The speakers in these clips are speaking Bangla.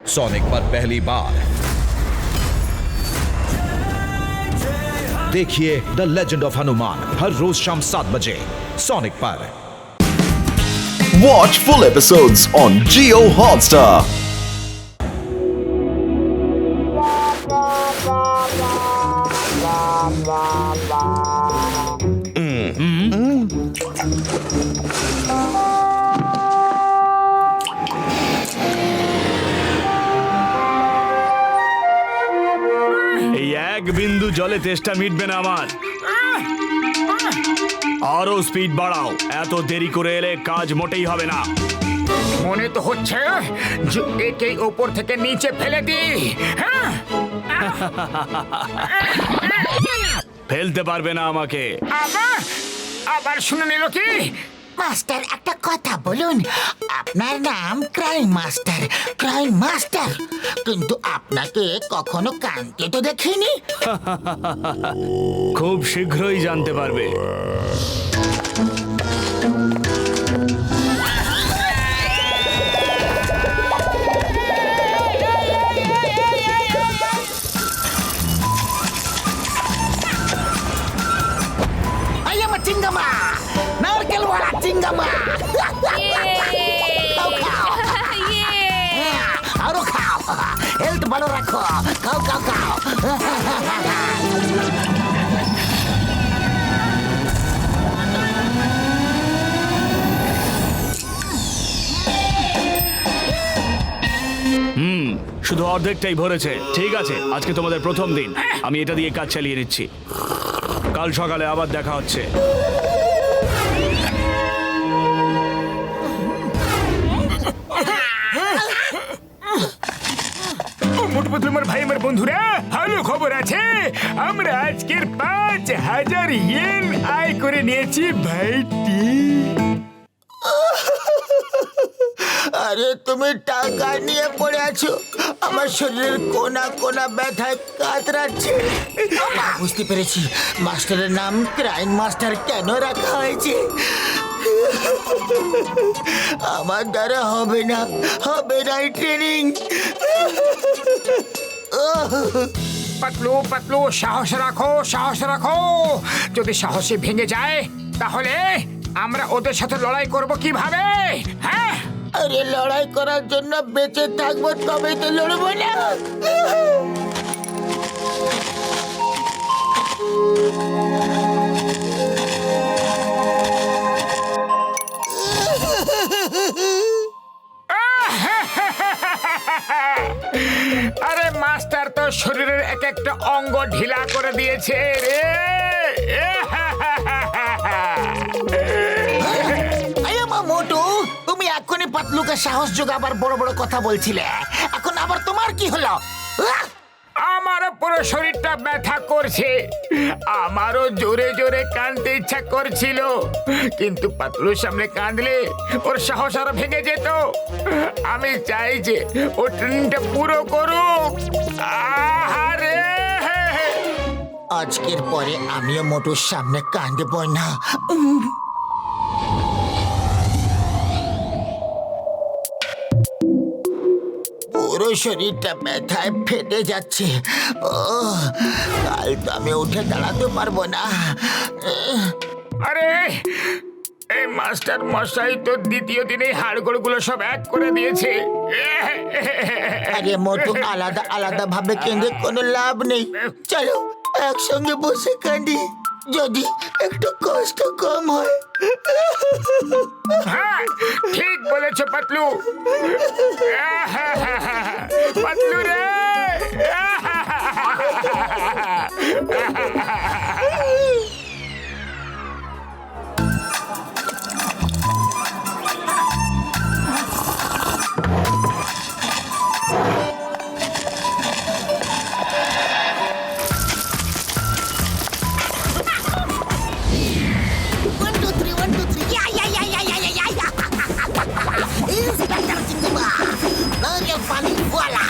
सोनिक पर पहली बार देखिए द लेजेंड ऑफ हनुमान हर रोज शाम 7 बजे सोनिक पर। Watch full episodes on Jio Hotstar. এই এক বিন্দু জলে তেষ্টা মিটবে না আমার। আরো স্পিড বাড়াও, এত দেরি করে এলে কাজ মোটেই হবে না। মনে তো হচ্ছে যে একে উপর থেকে নিচে ফেলে দি। হ্যাঁ, ফেলতে পারবে না আমাকে। আবার শুনে নিল কি? মাস্টার একটা কথা বলুন, আপনার নাম ক্রাইম মাস্টার, ক্রাইম মাস্টার, কিন্তু আপনাকে কখনো কানতে তো দেখিনি। খুব শীঘ্রই জানতে পারবে। চিঙ্গামা, নারকেল ওয়ালা চিঙ্গামা। খাও খাও, আরো খাও, হেলথ ভালো রাখো, খাও খাও খাও। শুধু অর্ধেকটাই ভরেছে। ঠিক আছে, আজকে তোমাদের প্রথম দিন, আমি এটা দিয়ে কাজ চালিয়ে নিচ্ছি। কাল সকালে আবার দেখা হচ্ছে। মোটু পাতলু আমার ভাই আমার বন্ধুরা, ভালো খবর আছে। আমরা আজকের 5,000 ইয়েন আয় করে নিয়েছি ভাইটি। আরে তুমি টাকা নিয়ে পড়ে আছো, আমার শরীরের কোনা কোনা ব্যথায় কাতরাচ্ছে। বুঝতে পেরেছি মাস্টারের নাম ক্রাইম মাস্টার কেন রাখা হয়েছে। আমার দ্বারা হবে না, হবে না এই ট্রেনিং। পাতলু পাতলু, সাহস রাখো, সাহস রাখো। যদি সাহসে ভেঙে যায় তাহলে আমরা ওদের সাথে লড়াই করব কিভাবে? হ্যাঁ, আরে লড়াই করার জন্য বেঁচে থাকবো, তবেই তো লড়বো না। আরে মাস্টার তো শরীরের এক একটা অঙ্গ ঢিলা করে দিয়েছে রে। মোটু, তুমি এখনই পাতলুকে সাহস যোগাবার বড় বড় কথা বলছিলে, এখন আবার তোমার কি হলো? আমারও পুরো শরীরটা ব্যথা করছে, আমারও জোরে জোরে কাঁদতে ইচ্ছা করছিল, কিন্তু পাতলুর সামনে কাঁদলে ওর সাহস আরো ভেঙে যেত। আমি চাই যে ও ট্রেনিংটা পুরো করুক। আরে আজকের পরে আমিও মোটুর সামনে কাঁদবো না। পুরো শরীরটা ব্যথায় ফেটে যাচ্ছে। ও কাল তো আমি উঠে দাঁড়াতে পারবো না। আরে এই মাস্টার মশাই তো দ্বিতীয় দিনে হাড়গোড়গুলো সব এক করে দিয়েছে। আরে মোটু, আলাদা আলাদা ভাবে কেঁদে কোনো লাভ নেই, চলো একসঙ্গে বসে কাঁদি, যদি একটু কষ্ট কম হয়। হ্যাঁ, ঠিক বলেছো পাতলু। পাতলু রে, পানি, voila,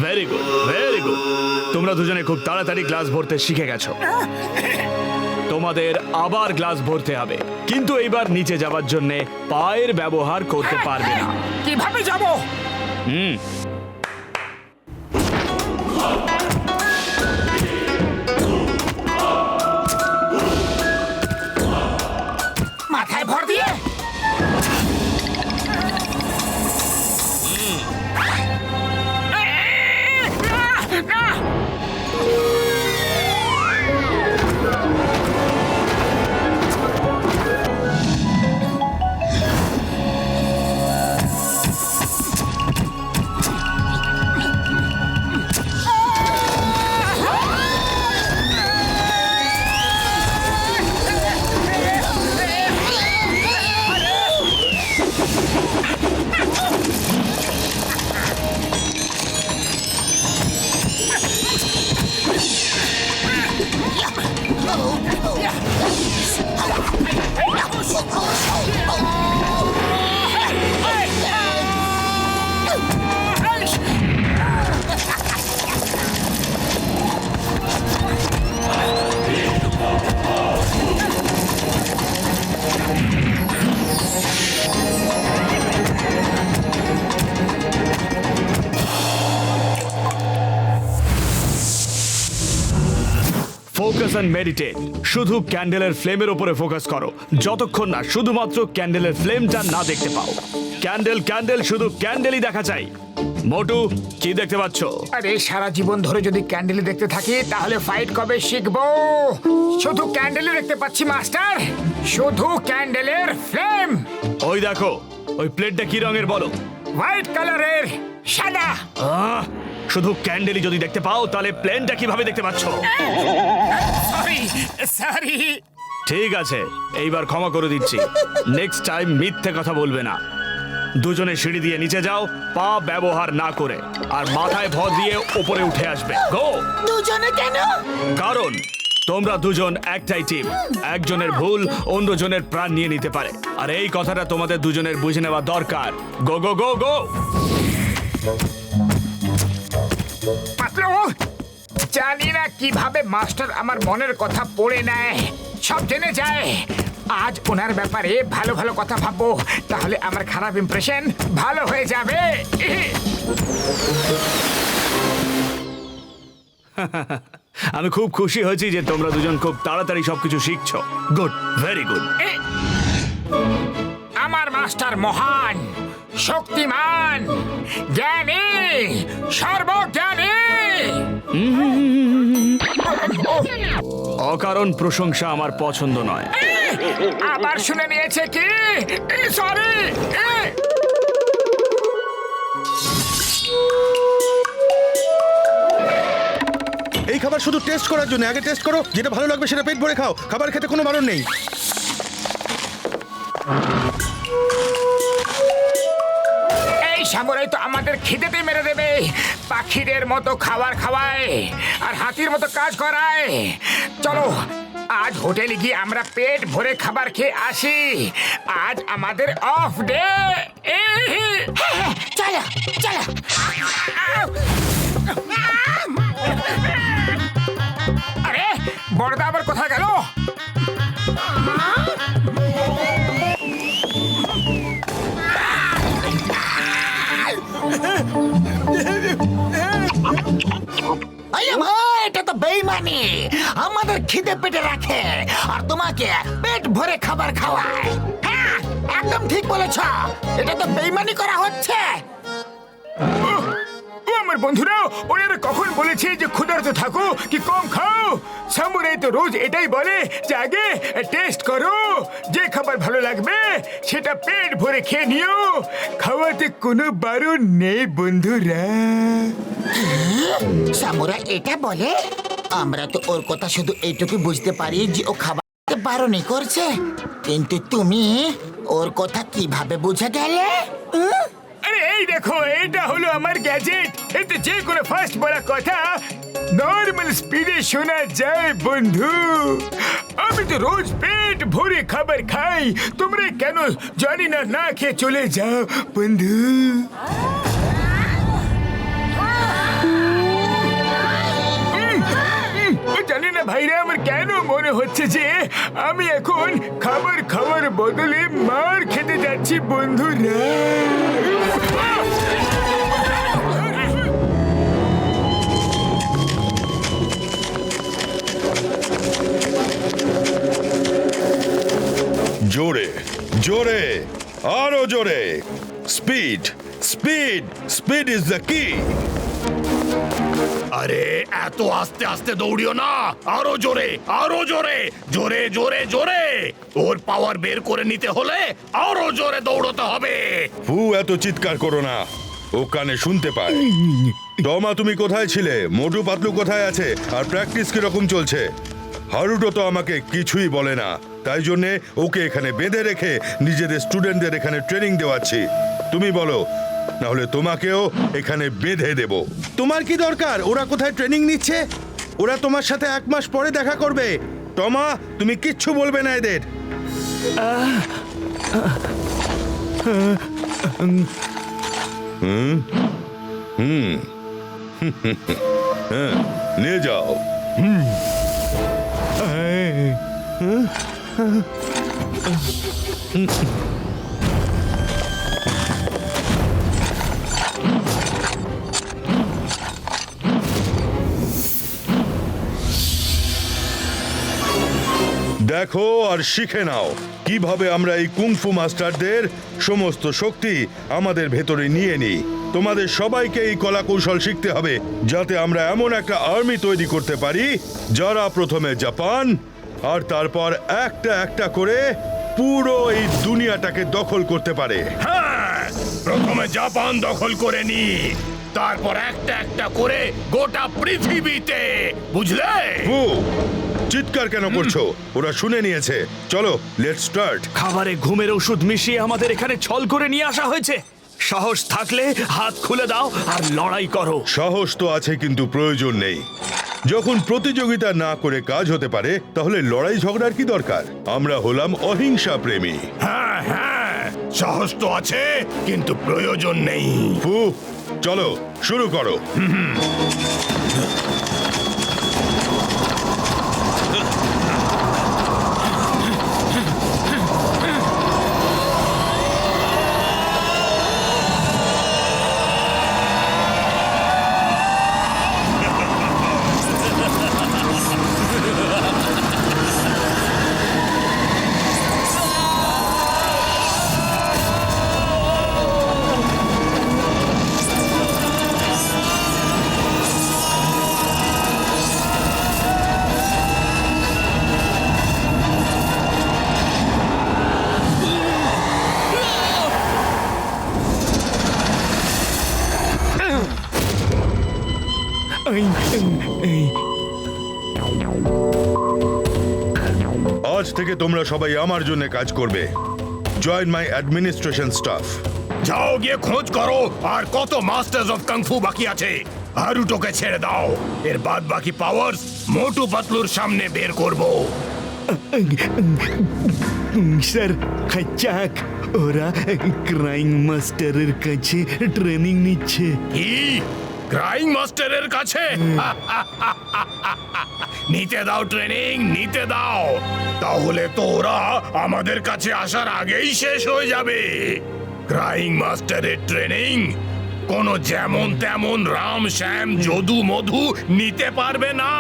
very good, very good. তোমরা দুজনে খুব তাড়াতাড়ি গ্লাস ভরতে শিখে গেছো। তোমাদের আবার গ্লাস ভরতে হবে, কিন্তু এইবার নিচে যাওয়ার জন্য পায়ের ব্যবহার করতে পারবে না। কিভাবে যাব? মাথায় ভর দিয়ে না। Focus and meditate. শুধু ক্যান্ডেলের ফ্লেমের উপরে ফোকাস করো, যতক্ষণ না শুধুমাত্র ক্যান্ডেলের ফ্লেমটা না দেখতে পাও। ক্যান্ডেল ক্যান্ডেল, শুধু ক্যান্ডেলই দেখা চাই। মোটু, কি দেখতে পাচ্ছ? আরে সারা জীবন ধরে যদি ক্যান্ডেল দেখতে থাকি তাহলে ফাইট কবে শিখবো? শুধু ক্যান্ডেলই দেখতে পাচ্ছি মাস্টার, শুধু ক্যান্ডেলের ফ্লেম। ওই দেখো, ওই প্লেটটা কি রঙের বলো? হোয়াইট কালারের, সাদা। শুধু ক্যান্ডেলই যদি দেখতে পাও তাহলে প্লেনটা কিভাবে দেখতে পাচ্ছ? Sorry sorry. ঠিক আছে, এইবার ক্ষমা করে দিচ্ছি। নেক্সট টাইম মিথ্যে কথা বলবে না। দুজনে সিঁড়ি দিয়ে নিচে যাও, পা ব্যবহার না করে, আর মাথায় ভর দিয়ে উপরে উঠে আসবে। গো! দুজনে কেন? কারণ তোমরা দুজন একটাই টিম। একজনের ভুল অন্যজনের প্রাণ নিয়ে নিতে পারে, আর এই কথাটা তোমাদের দুজনের বুঝে নেওয়া দরকার। গো গো গো গো! পাতলু, জানি না কিভাবে মাস্টার আমার মনের কথা পড়ে নেয়, সব জেনে যায়। আজ ওনার ব্যাপারে ভালো ভালো কথা ভাববো, তাহলে আমার খারাপ ইমপ্রেশন ভালো হয়ে যাবে। আমি খুব খুশি হয়েছি যে তোমরা দুজন খুব তাড়াতাড়ি সবকিছু শিখছো। Good, very good. আমার মাস্টার মহান, শক্তিমান, জ্ঞানী, সর্বজ্ঞানী। অকারণ প্রশংসা আমার পছন্দ নয়। আবার শুনে নিয়েছে কি? সরি। এই খাবার শুধু টেস্ট করার জন্য। আগে টেস্ট করো, যেটা ভালো লাগবে সেটা পেট ভরে খাও। খাবার খেতে কোনো বারণ নেই। এই সামুরাই তো আমাদের খিদেতে মেরে দেবে। পাখিদের মতো খাবার খাওয়ায় আর হাতির মতো কাজ করায়। চলো আজ হোটেলে গিয়ে আমরা পেট ভরে খাবার খেয়ে আসি। আজ আমাদের অফ ডে। চলো চলো। আরে বড়দা আবার কোথায় গেল? এটা তো বেইমানি। আমাদের খিদে পেটে রাখে আর তোমাকে পেট ভরে খাবার খাওয়ায়। হ্যাঁ, একদম ঠিক বলেছ। এটা তো বেইমানি করা হচ্ছে। আমার বন্ধুরা, ওরা কখন বলেছে যে ক্ষুধার্ত থাকো কি কম খাও? সামুরাই তো রোজ এটাই বলে যে আগে টেস্ট করো, যে খাবার ভালো লাগবে সেটা পেট ভরে খেয়ে নিও। খাওয়াতে কোনো বারণ নেই বন্ধুরা। সামুরা এটা বলে? আমরা তো ওর কথা শুধু এইটুকু বুঝতে পারি যে ও খাবার বারণই করছে, কিন্তু তুমি ওর কথা কিভাবে বুঝে গেলে? আরে এই দেখো, এটা হলো আমার গ্যাজেট। এতে যে কোনো ফাস্ট বলা কথা নর্মাল স্পিডে শোনা যায় বন্ধু। আমি তো রোজ পেট ভরে খাবার খাই, তোমরা কেন জানি না না খেয়ে চলে যাও বন্ধু। মনে হচ্ছে যে আমি এখন খাবার খাওয়ার বদলে মার খেতে যাচ্ছি বন্ধুরা। জোরে জোরে আরো জোরে। Speed speed speed is the কি। আরে এত আস্তে আস্তে দৌড়িও না, আরো জোরে আরো জোরে, জোরে জোরে জোরে। ওর পাওয়ার বের করে নিতে হলে আরো জোরে দৌড়তে হবে। ফু, এত চিৎকার করো না, ও কানে শুনতে পায়। টমা, তুমি কোথায় ছিলে? মোটু পাতলু কোথায় আছে? আর প্র্যাকটিস কিরকম চলছে? হারুটো তো আমাকে কিছুই বলে না, তাই জন্যে ওকে এখানে বেঁধে রেখে নিজেদের স্টুডেন্টদের এখানে ট্রেনিং দেওয়াচ্ছি। তুমি বলো, না হলে তোমাকেও এখানে বেঁধে দেব। তোমার কি দরকার? ওরা কোথায় ট্রেনিং নিচ্ছে? ওরা তোমার সাথে 1 মাস পরে দেখা করবে। টমা, তুমি কিচ্ছু বলবে না এদের। হ্যাঁ, নিয়ে যাও। দেখো আর শিখে নাও কিভাবে আমরা এই কুংফু মাস্টারদের সমস্ত শক্তি আমাদের ভেতরে নিয়ে নিই। তোমাদের সবাইকে এই কলা কৌশল শিখতে হবে, যাতে আমরা এমন একটা আর্মি তৈরি করতে পারি যারা প্রথমে জাপান আর তারপর একটা একটা করে পুরো এই দুনিয়াটাকে দখল করতে পারে। হ্যাঁ, প্রথমে জাপান দখল করে নি, তারপর একটা একটা করে গোটা পৃথিবীতে, বুঝলে? ফু, চিৎকার কেন করছো? ওরা শুনে নিয়েছে। চলো, লেটস স্টার্ট। খাবারে ঘুমের ওষুধ মিশিয়ে আমাদের এখানে ছল করে নিয়ে আসা হয়েছে। সাহস থাকলে হাত খুলে দাও আর লড়াই করো। সাহস তো আছে, কিন্তু প্রয়োজন নেই। যখন প্রতিযোগিতা না করে কাজ হতে পারে, তাহলে লড়াই ঝগড়ার কি দরকার? আমরা হলাম অহিংসা প্রেমী। হ্যাঁ হ্যাঁ, সাহস তো আছে, কিন্তু প্রয়োজন নেই। ফু, চলো শুরু করো। আজ থেকে তোমরা সবাই আমার জন্য কাজ করবে। Join my administration staff. যাও গিয়ে খোঁজ করো আর কত মাস্টার্স অফ কাংফু বাকি আছে। হারুটোকে ছেড়ে দাও, এর বাদ বাকি পাওয়ার্স মোটু পাতলুর সামনে বের করব। স্যার, খাচ্চাক ওরা ক্রাইং মাস্টারের কাছে ট্রেনিং নিচ্ছে। কি? ক্রাইং মাস্টারের কাছে? নিতে দাও ট্রেনিং, নিতে দাও। তাহলে তো ওরা আমাদের কাছে আসার আগেই শেষ হয়ে যাবে। ক্রাইং মাস্টারের ট্রেনিং কোনো যেমন তেমন রাম শ্যাম যদু মধু নিতে পারবে না।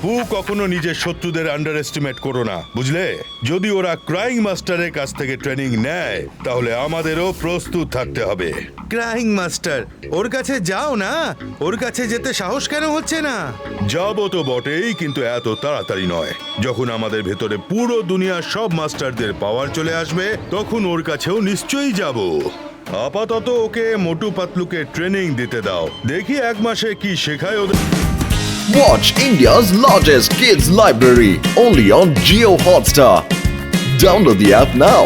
ফু, কখনো নিজের শত্রুদের আন্ডার এস্টিমেট করো না, বুঝলে? যদি ওরা ক্রাইং মাস্টারের কাছ থেকে ট্রেনিং নেয়, তাহলে আমাদেরও প্রস্তুত থাকতে হবে। ক্রাইং মাস্টার, ওর কাছে যাও না। ওর কাছে যেতে সাহস কেন হচ্ছে না? যাবো তো বটেই, কিন্তু এত তাড়াতাড়ি নয়। যখন আমাদের ভেতরে পুরো দুনিয়ার সব মাস্টারদের পাওয়ার চলে আসবে, তখন ওর কাছেও নিশ্চয়ই যাব। আপাতত ওকে মোটু পাতলুকে ট্রেনিং দিতে দাও, দেখি 1 মাসে কি শেখায় ওদের। Watch India's largest kids library only on Jio Hotstar. Download the app now.